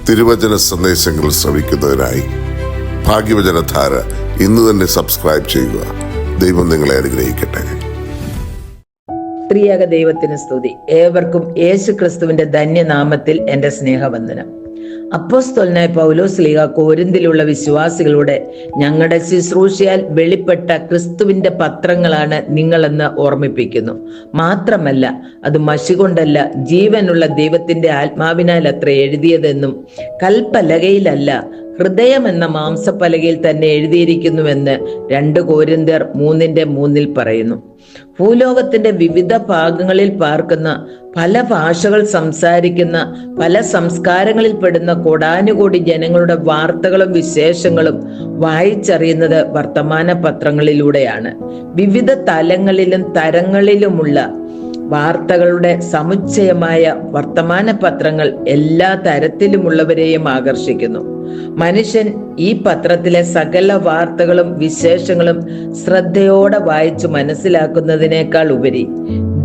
തിരുവചന സന്ദേശങ്ങൾ ശ്രവിക്കുന്നതിനായി ഭാഗ്യവചനധാര ഇന്ന് തന്നെ സബ്സ്ക്രൈബ് ചെയ്യുക. ദൈവം നിങ്ങളെ അനുഗ്രഹിക്കട്ടെ. ത്രിയേക ദൈവത്തിന് സ്തുതി. ഏവർക്കും യേശു ക്രിസ്തുവിന്റെ ധന്യനാമത്തിൽ എന്റെ സ്നേഹവന്ദനം. അപ്പോസ്തലനായ പൗലോസ് ശ്ലീഹ കോരിന്തിലുള്ള വിശ്വാസികളുടെ ഞങ്ങളുടെ ശുശ്രൂഷയാൽ വെളിപ്പെട്ട ക്രിസ്തുവിന്റെ പത്രങ്ങളാണ് നിങ്ങളെന്ന് ഓർമ്മിപ്പിക്കുന്നു. മാത്രമല്ല, അത് മഷി കൊണ്ടല്ല, ജീവനുള്ള ദൈവത്തിന്റെ ആത്മാവിനാൽ അത്ര എഴുതിയതെന്നും കൽപ്പലകയിലല്ല, ഹൃദയം എന്ന മാംസപ്പലകയിൽ തന്നെ എഴുതിയിരിക്കുന്നുവെന്ന് 2 കൊരിന്ത്യർ 3:3 പറയുന്നു. ഭൂലോകത്തിന്റെ വിവിധ ഭാഗങ്ങളിൽ പാർക്കുന്ന, പല ഭാഷകൾ സംസാരിക്കുന്ന, പല സംസ്കാരങ്ങളിൽ പെടുന്ന കോടാനുകോടി ജനങ്ങളുടെ വാർത്തകളും വിശേഷങ്ങളും വായിച്ചറിയുന്നത് വർത്തമാന പത്രങ്ങളിലൂടെയാണ്. വിവിധ തലങ്ങളിലും തരങ്ങളിലുമുള്ള വാർത്തകളുടെ സമുച്ചയമായ വർത്തമാന പത്രങ്ങൾ എല്ലാ തരത്തിലുമുള്ളവരെയും ആകർഷിക്കുന്നു. മനുഷ്യൻ ഈ പത്രത്തിലെ സകല വാർത്തകളും വിശേഷങ്ങളും ശ്രദ്ധയോടെ വായിച്ചു മനസ്സിലാക്കുന്നതിനേക്കാൾ ഉപരി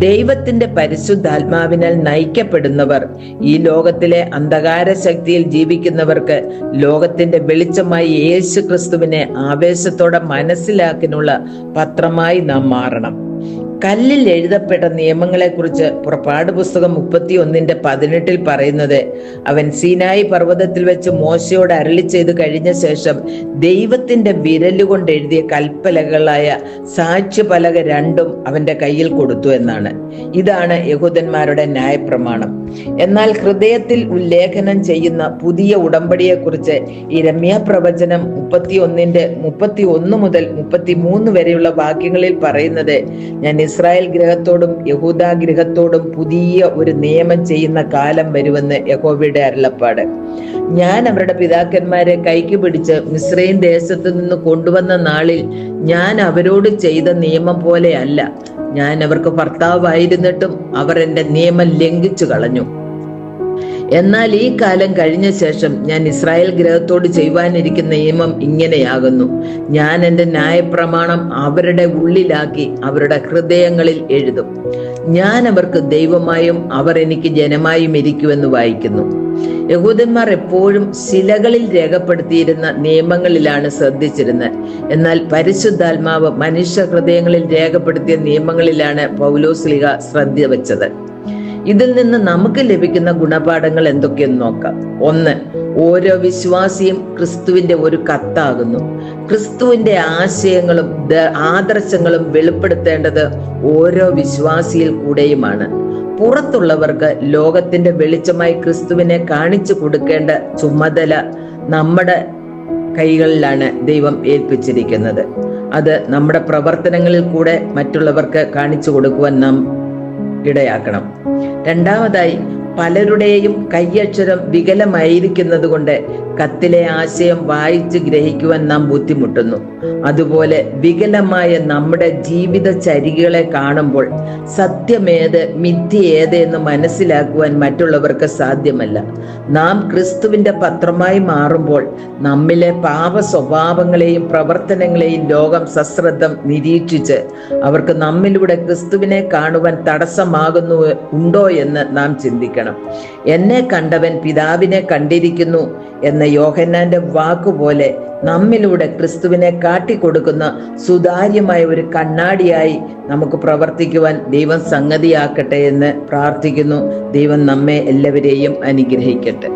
ദൈവത്തിന്റെ പരിശുദ്ധാത്മാവിനാൽ നയിക്കപ്പെടുന്നവർ, ഈ ലോകത്തിലെ അന്ധകാര ശക്തിയിൽ ജീവിക്കുന്നവർക്ക് ലോകത്തിന്റെ വെളിച്ചമായി യേശു ക്രിസ്തുവിനെ ആവേശത്തോടെ മനസ്സിലാക്കാനുള്ള പത്രമായി നാം മാറണം. കല്ലിൽ എഴുതപ്പെട്ട നിയമങ്ങളെ കുറിച്ച് പുറപ്പാട് പുസ്തകം 31:18 പറയുന്നത്, അവൻ സീനായി പർവ്വതത്തിൽ വെച്ച് മോശയോട് അരുളി ചെയ്ത് കഴിഞ്ഞ ശേഷം ദൈവത്തിന്റെ വിരലുകൊണ്ട് എഴുതിയ കൽപ്പലകളായ സാക്ഷ്യപലക 2 അവന്റെ കയ്യിൽ കൊടുത്തു എന്നാണ്. ഇതാണ് യഹൂദന്മാരുടെ ന്യായപ്രമാണം. എന്നാൽ ഹൃദയത്തിൽ ഉല്ലേഖനം ചെയ്യുന്ന പുതിയ ഉടമ്പടിയെ കുറിച്ച് യിരെമ്യാ പ്രവചനം 31 മുതൽ 33 വരെയുള്ള വാക്യങ്ങളിൽ പറയുന്നത്, ഞാൻ ഇസ്രായേൽ ഗൃഹത്തോടും യഹൂദ ഗൃഹത്തോടും പുതിയ ഒരു നിയമം ചെയ്യുന്ന കാലം വരുമെന്ന് യഹോവയുടെ അരുളപ്പാട്. ഞാൻ അവരുടെ പിതാക്കന്മാരെ കൈക്ക് പിടിച്ച് മിസ്രയീം ദേശത്തു നിന്ന് കൊണ്ടുവന്ന നാളിൽ ഞാൻ അവരോട് ചെയ്ത നിയമം പോലെയല്ല. ഞാൻ അവർക്ക് ഭർത്താവായിരുന്നിട്ടും അവർ എന്റെ നിയമം ലംഘിച്ചു കളഞ്ഞു. എന്നാൽ ഈ കാലം കഴിഞ്ഞ ശേഷം ഞാൻ ഇസ്രായേൽ ഗൃഹത്തോട് ചെയ്യുവാനിരിക്കുന്ന നിയമം ഇങ്ങനെയാകുന്നു, ഞാൻ എന്റെ ന്യായപ്രമാണം അവരുടെ ഉള്ളിലാക്കി അവരുടെ ഹൃദയങ്ങളിൽ എഴുതും. ഞാൻ അവർക്ക് ദൈവമായും അവർ എനിക്ക് ജനമായും ഇരിക്കുമെന്ന് വായിക്കുന്നു. യഹൂദന്മാർ എപ്പോഴും ശിലകളിൽ രേഖപ്പെടുത്തിയിരുന്ന നിയമങ്ങളിലാണ് ശ്രദ്ധിച്ചിരുന്നത്. എന്നാൽ പരിശുദ്ധാത്മാവ് മനുഷ്യ ഹൃദയങ്ങളിൽ രേഖപ്പെടുത്തിയ നിയമങ്ങളിലാണ് പൗലോസ് ശ്ലീഹ ശ്രദ്ധ വെച്ചത്. ഇതിൽ നിന്ന് നമുക്ക് ലഭിക്കുന്ന ഗുണപാഠങ്ങൾ എന്തൊക്കെയെന്ന് നോക്കാം. 1. ഓരോ വിശ്വാസിയും ക്രിസ്തുവിന്റെ ഒരു കത്താകുന്നു. ക്രിസ്തുവിന്റെ ആശയങ്ങളും ആദർശങ്ങളും വെളിപ്പെടുത്തേണ്ടത് ഓരോ വിശ്വാസിയിൽ കൂടെയുമാണ്. പുറത്തുള്ളവർക്ക് ലോകത്തിന്റെ വെളിച്ചമായി ക്രിസ്തുവിനെ കാണിച്ചു കൊടുക്കേണ്ട ചുമതല നമ്മുടെ കൈകളിലാണ് ദൈവം ഏൽപ്പിച്ചിരിക്കുന്നത്. അത് നമ്മുടെ പ്രവർത്തനങ്ങളിൽ കൂടെ മറ്റുള്ളവർക്ക് കാണിച്ചു കൊടുക്കുവാൻ നാം ഇടയാക്കണം. 2. പലരുടെയും കൈയക്ഷരം വികലമായിരിക്കുന്നത് കൊണ്ട് കത്തിലെ ആശയം വായിച്ച് ഗ്രഹിക്കുവാൻ നാം ബുദ്ധിമുട്ടുന്നു. അതുപോലെ വികലമായ നമ്മുടെ ജീവിതചര്യകളെ കാണുമ്പോൾ സത്യമേത് മിഥ്യ ഏത് എന്ന് മനസ്സിലാക്കുവാൻ മറ്റുള്ളവർക്ക് സാധ്യമല്ല. നാം ക്രിസ്തുവിന്റെ പത്രമായി മാറുമ്പോൾ നമ്മിലെ പാപ സ്വഭാവങ്ങളെയും പ്രവർത്തനങ്ങളെയും ലോകം സശ്രദ്ധം നിരീക്ഷിച്ച് അവർക്ക് നമ്മിലൂടെ ക്രിസ്തുവിനെ കാണുവാൻ ഉണ്ടോ എന്ന് നാം ചിന്തിക്കണം. എന്നെ കണ്ടവൻ പിതാവിനെ കണ്ടിരിക്കുന്നു എന്ന യോഹന്നാന്റെ വാക്കുപോലെ നമ്മിലൂടെ ക്രിസ്തുവിനെ കാട്ടിക്കൊടുക്കുന്ന സുതാര്യമായ ഒരു കണ്ണാടിയായി നമുക്ക് പ്രവർത്തിക്കുവാൻ ദൈവം സംഗതിയാക്കട്ടെ എന്ന് പ്രാർത്ഥിക്കുന്നു. ദൈവം നമ്മെ എല്ലാവരെയും അനുഗ്രഹിക്കട്ടെ.